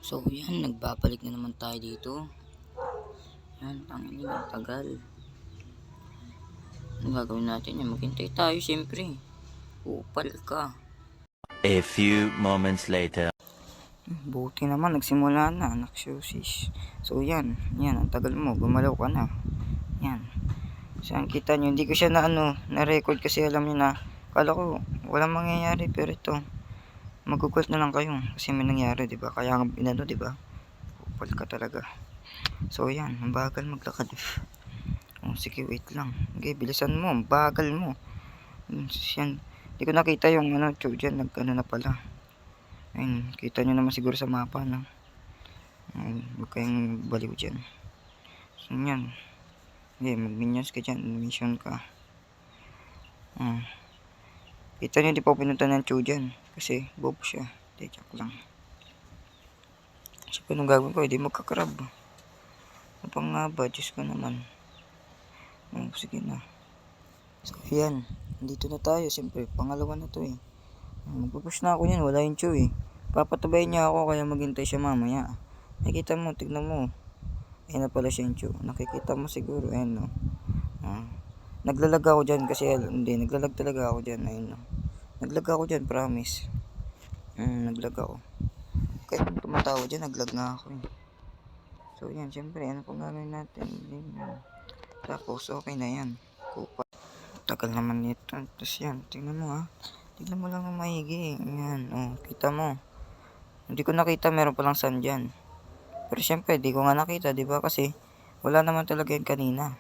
So yan, nagbabalik na naman tayo dito. Yan, tangin ang tagal. Ang gagawin natin yan? Maghintay tayo siyempre. Upal ka. A few moments later. Buti naman, nagsimula na, naksusis. So yan, ang tagal mo, gumalaw ka na. Yan. Saan kita nyo, hindi ko siya na-record kasi alam nyo na, kala ko walang mangyayari, pero ito, magugulat na lang kayo kasi may nangyari, diba? Kaya diba? Upal ka talaga. So yan, ang bagal maglakad. Oh, sige, wait lang. Okay, bilisan mo, bagal mo. Yan, hindi ko nakita yung dyan, na pala. Ayun, kita nyo naman siguro sa mapa, no? Huwag kayong baliw dyan. So yan. Okay, mag-minions ka dyan, mission ka. Kita nyo, di pa pinunta ng dyan. Kasi, bobo siya. Hindi, joke lang. So, anong gagawin ko? Hindi magkakrab. Ano pang nga ba? Diyos ko naman. Sige na. So, yan. Dito na tayo. Siyempre, pangalawa na to eh. Magpupush na ako yan. Wala yung Chu eh. Papatabayin niya ako kaya maghintay siya mamaya. Nakikita mo, tignan mo. Ayan na pala siya yung Chu. Nakikita mo siguro. Ayan no. Naglalag ako dyan kasi hindi. Naglalag talaga ako dyan. Ayun no. Naglag ako dyan, promise. Naglag ako. Kaya kung tumatawa dyan, naglag nga ako eh. So yan, siyempre, ano pang gagawin natin? Tapos, okay na yan. Kupa. Tagal naman nito. Tapos yan, tingnan mo ha. Tingnan mo lang ang maigi. Yan, kita mo. Hindi ko nakita, meron palang sun dyan. Pero siyempre, di ko nga nakita, di ba? Kasi, wala naman talaga yan kanina.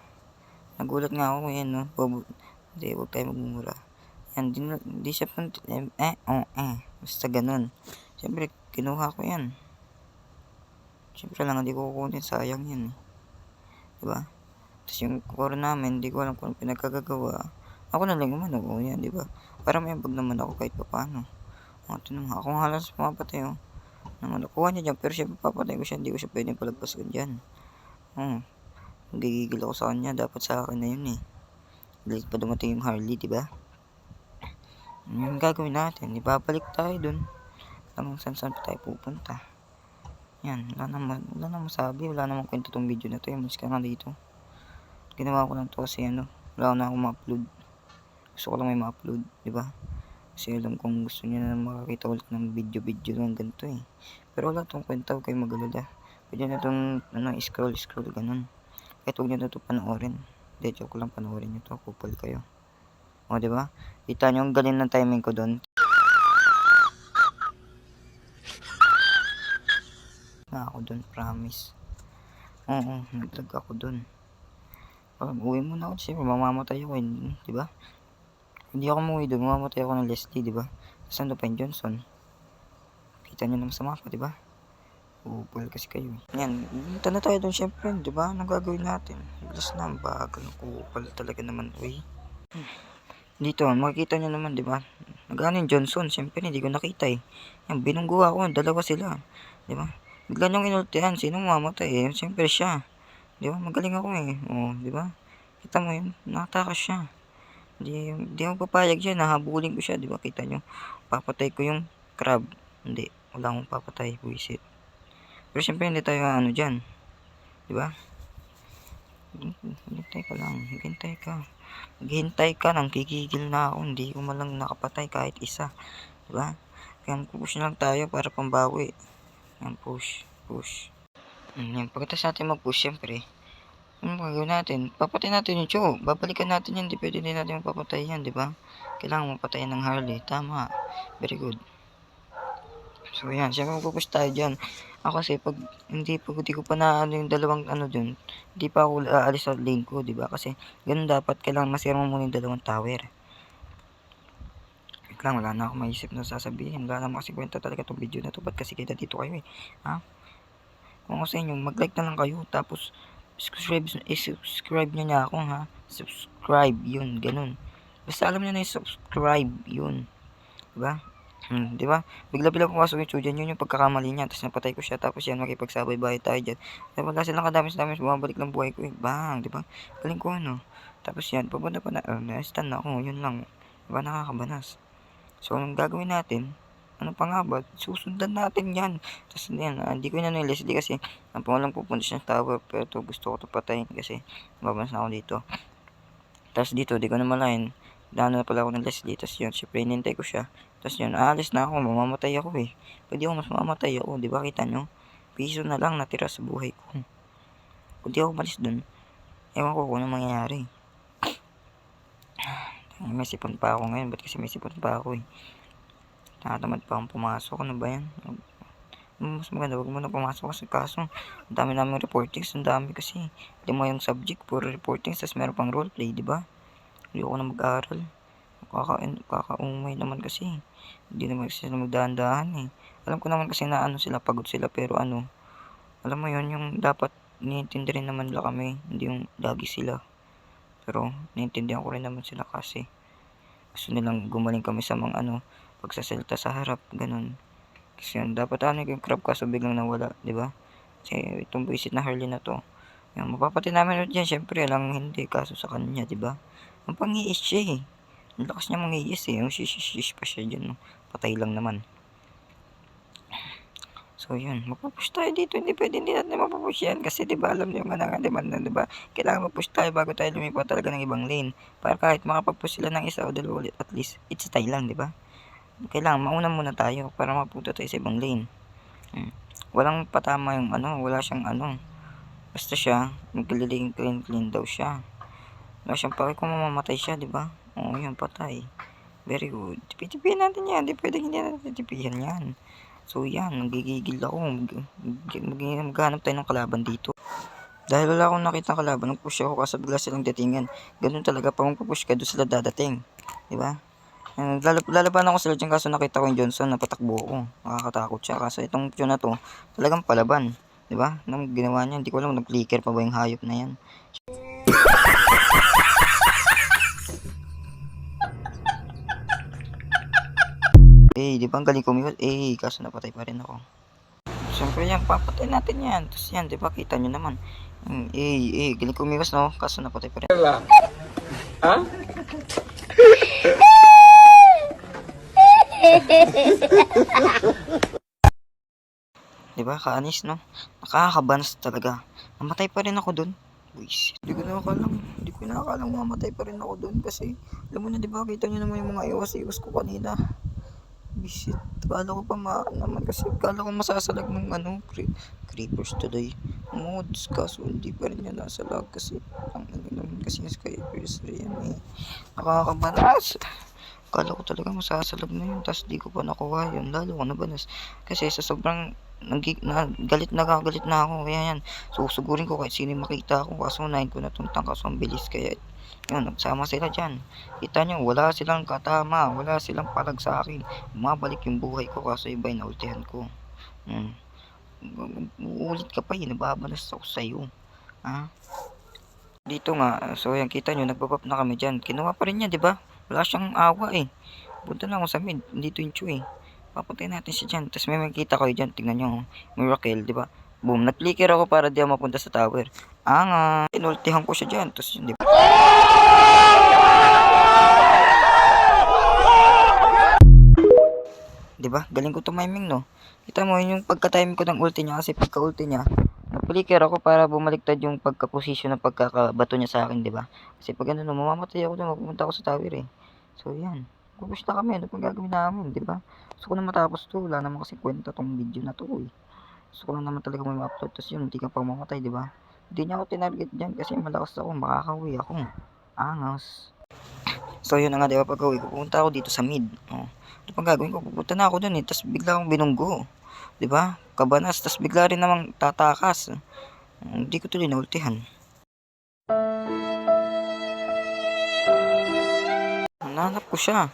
Nagulat nga ako, yan, no? Hindi, huwag tayo magmumura. Yan, di siya basta ganun. Siyempre, kinuha ko yan. Siyempre lang, hindi ko kukunin, sayang yan, diba? Tapos yung core namin, hindi ko alam kung pinagkagagawa. Ako na lang naman ako yan, diba? Para may ambag naman ako kahit pa paano. Ito naman, ako halos pumapatay, nakuha niya dyan, pero siyempre papatay ko siya, hindi ko siya pwedeng palagpasan dyan. Gigigil ako sa kanya, dapat sa akin na yun eh. Late pa dumating yung Harley, diba? Yung gagawin natin, ibabalik tayo dun. Alam saan pa tayo pupunta. Yan, wala naman masabi, wala naman kwento tong video na to. Yung malis ka nga dito. Ginawa ko lang to kasi wala na akong ma-upload. Gusto ko lang may ma-upload, diba? Kasi alam kong gusto niya na makakita ulit ng video lang ganito eh. Pero wala tong kwenta, huwag kayong magalala. Pwede na itong scroll ganun. Kahit huwag nyo na ito panoorin. Hindi, joke lang, panoorin nyo to, kupal kayo. O diba? Kita nyo ang galing ng timing ko doon. Ako doon, promise. Naglag ako doon. Uwi muna ako kasi mamamatay ako, diba? Hindi ako umuwi doon, mamamatay ako ng Leslie, diba? Tapos nando pa yung Johnson. Kita nyo naman sa mapa, diba? Upal kasi kayo eh. Yan, punta na tayo doon syempre, diba? Anong gagawin natin? Bilis na, bagal. Upal talaga naman, uy. Dito, makikita nyo naman, diba? Nagano yung Johnson, syempre hindi ko nakita eh. Yan, binunggo ako, dalawa sila. Diba? Bigla niyong inultihan, sino mamatay eh? Syempre siya. Diba? Magaling ako eh. Diba? Kita mo yun, nakatakas siya. Di ako papayag siya, nahabulin ko siya, diba? Kita nyo, papatay ko yung crab. Hindi, wala akong papatay, buisit. Pero syempre hindi tayo dyan. Diba? Hintay ka lang, maghintay ka nang kikigil na ako, hindi ko malang nakapatay kahit isa, diba? Kaya push na lang tayo para pambawi. Yan, push. Yan, pagkatapos natin mag-push, syempre, ano gagawin natin? Papatay natin yung Cho, babalikan natin yan, di pwede din natin mapapatay yan, diba? Kailangan mapatayin ng Harley, tama, very good. So yan, syempre magpupush tayo dyan. Ako kasi pag hindi ko pa na yung dalawang dun, hindi pa ako aalis sa lane ko, diba? Kasi ganun dapat, kailangan masira mo muna yung dalawang tower. Wait lang, wala na ako maisip na sasabihin. Wala naman kasi kwenta talaga itong video na to. Ba't kasi kita dito kayo eh? Ha? Kung ako sa inyo, mag-like na lang kayo. Tapos, subscribe nyo na ako ha. Subscribe, yun, ganun. Basta alam nyo na yung subscribe, yun. Diba? Diba? Bigla-bigla pumasok yung Chujan, yun yung pagkakamali niya. Tapos napatay ko siya. Tapos yan, makipagsabay-bahay tayo dyan. Diba? Wala silang kadamis-damis. Bumabalik lang buhay ko eh. Bang! Diba? Galing ko Tapos yan, papunta pa na. Na-stand na ako. Yun lang. Diba? Nakakabanas. So, anong gagawin natin? Ano pa nga ba? Susundan natin yan. Tapos yan, hindi ko na yung Leslie kasi ang pangalang pupunta siya sa tower. Pero to, gusto ko to patayin kasi babans na ako dito. Tapos dito, di ko na malayan. Dano na pala ako ng Leslie. Tapos yun, syempre inintay ko siya. Tapos yun, aalis na ako. Mamamatay ako eh. Pwede ako mas mamamatay ako. Di ba kita nyo? Piso na lang natira sa buhay ko. Kung di ako malis dun, ewan ko kung ano mangyayari. May sipon pa ako ngayon. Ba't kasi may sipon pa ako eh? Nakatamad pa akong pumasok. Ano ba yan? Mas maganda, wag mo na pumasok kasi kaso ang dami namin reportings, ang dami kasi 5 yung subject, puro reportings, tapos meron pang roleplay, di ba? Hindi ako na mag-aaral. Kakaumay naman kasi. Hindi naman kasi sila magdahan-dahan eh. Alam ko naman kasi na ano sila, pagod sila, pero ano, alam mo yon yung dapat naiintindi rin naman nila kami, hindi yung lagi sila. Pero naiintindihan ko rin naman sila kasi gusto nilang gumaling kami sa mga ano, pagsasalita sa harap, ganun. Kasi yun, dapat yung crab kaso biglang nawala, di ba? Kasi itong buisit na Harley na to, yung mapapatay namin ulit yan, syempre lang hindi, kaso sa kanya, di ba? Ang pangiis siya eh. Ang lakas niya mangiis eh, yung shish pa siya dyan, no? Patay lang naman. So yun, mapupush tayo dito, hindi pwede hindi natin mapupush yan kasi diba alam niyo nga nga demand na diba, kailangan mapush tayo bago tayo lumipat talaga ng ibang lane para kahit makapag-push sila ng isa o dalawa ulit, at least it's tayo lang diba, kailangan mauna muna tayo para mapunta tayo sa ibang lane. Walang patama yung ano, wala siyang ano, basta siya magliling clean daw siya, wala siyang pake kung mamamatay siya diba, oo yun, patay, very good, tipihan natin yan, di pwedeng hindi natin tipihan yan. So yan, nagigigil ako. Maghanap tayo ng kalaban dito. Dahil wala akong nakita kalaban, nag-push ako kasi bigla silang datingan. Ganun talaga, pag magpupush ka, doon sila dadating. Diba? Lalaban ako sila dyan kaso nakita ko yung Johnson, napatakbo ako. Nakakatakot siya kasi itong pyo na to, talagang palaban. Diba? Nang ginawa niya, hindi ko alam, nag-clicker pa ba yung hayop na yan. Di ba ang galing kumiwas? Kaso napatay pa rin ako. Siyempre yan, papatay natin yan. Tapos yan, di ba, kita nyo naman. Galing kumiwas, no? Kaso napatay pa rin. Ha? Di ba, kaanis, no? Nakakabanas talaga. Namatay pa rin ako dun. Buisit. Hindi ko nakakalang mamatay pa rin ako dun. Kasi, alam mo na, di ba, kita nyo naman yung mga iwas ko kanina. Bisit. Kala ko pa naman kasi kala ko masasalag ng ano, creepers today. Mods, kaso hindi pa rin niya nasalag kasi ang ano naman kasi yung Skypers rin eh. Nakakabanas. Kala ko talaga masasalag na yun, tapos di ko pa nakuha yun. Lalo ko nabanas. Kasi sa sobrang galit na ako. Kaya yan, susugurin ko kahit sino makita ako. Kaso unahin ko na itong tangkas ang bilis. Kaya yun, nagsama sila dyan. Kita nyo, wala silang katama, wala silang palag sa akin. Mabalik yung buhay ko kaso iba yung naultihan ko. Uulit ka pa yun, nababalas ako sa'yo. Ha? Dito nga, so yan, kita nyo, nagbabap na kami dyan. Kinuha pa rin niya, di ba? Wala siyang awa eh. Punta na ako sa mid, dito yung Chu eh. Papatay natin siya dyan. Tapos may makikita kayo dyan, tingnan nyo. Miracle, di ba? Boom, nag-flicker ako para di ako mapunta sa tower. Inultihan ko siya dyan. Tapos yun, di ba? Diba? Galing ko tumiming, no? Kita mo yun yung pagka-timing ko ng ulti niya kasi pagka-ulti niya, nag-flicker ako para bumaliktad yung pagka-position ng pagkakabato niya sa akin, diba? Kasi pag ano, mamamatay ako doon, mapupunta ako sa tower eh. So yan, pupush na kami, ano pang gagawin namin, diba? Gusto ko na matapos to, wala naman kasi kwenta tong video na to eh. Gusto ko lang naman talaga may ma-upload, tapos yun, hindi ka pa mamatay, diba? Hindi niya ako tinarget dyan kasi malakas ako, makakawi ako. Angas. So yun na nga, diba, pag-uwi ko, pupunta ako dito sa mid. Oh. Ano pang gagawin ko? Pupunta na ako dun eh, tapos bigla akong binunggo. Diba? Kabanas, tapos bigla rin namang tatakas. Hindi ko tuloy naultihan. Hinahanap ko siya.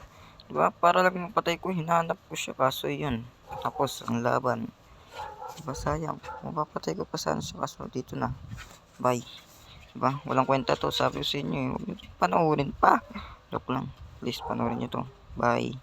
Diba? Para lang mapatay ko, hinahanap ko siya. Kaso yun. Tapos, ang laban. Diba? Sayang. Mapapatay ko pa sana siya. Kaso dito na. Bye. Diba? Walang kwenta to. Sabi ko sa inyo eh. Huwag nyo panoorin pa. Joke lang. Please, panoorin nyo to. Bye.